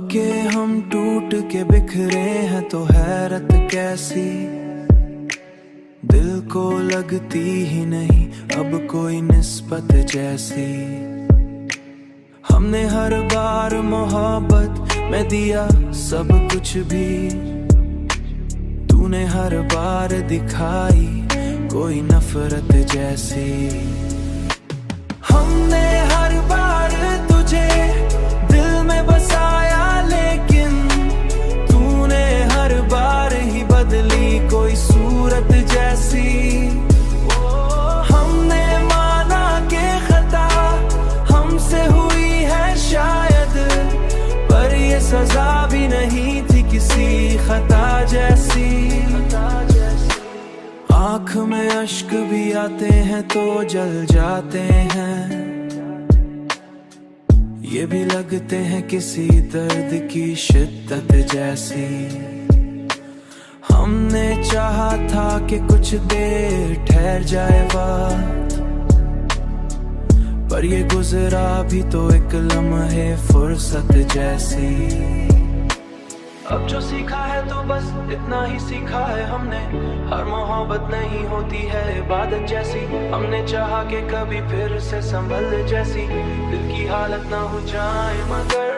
के हम टूट के बिखरे हैं तो हैरत कैसी, दिल को लगती ही नहीं अब कोई निस्बत जैसी। हमने हर बार मोहब्बत में दिया सब कुछ भी, तूने हर बार दिखाई कोई नफरत जैसी। हमने हर बार तुझे दिल में बसाया लेकिन तूने हर बार ही बदली कोई सूरत जैसी। हमने माना कि खता हमसे हुई है शायद, पर ये सजा भी नहीं थी किसी खता जैसी। आँख में अश्क भी आते हैं तो जल जाते हैं, ये भी लगते हैं किसी दर्द की शिद्दत जैसी। हमने चाहा था कि कुछ देर ठहर जाए वक्त, पर ये गुजरा भी तो एक लम्हे फुर्सत जैसी। अब जो सीखा है तो बस इतना ही सीखा है हमने, हर मोहब्बत नहीं होती है इबादत जैसी। हमने चाहा कि कभी फिर से संभल जैसी, दिल की हालत ना हो जाए मगर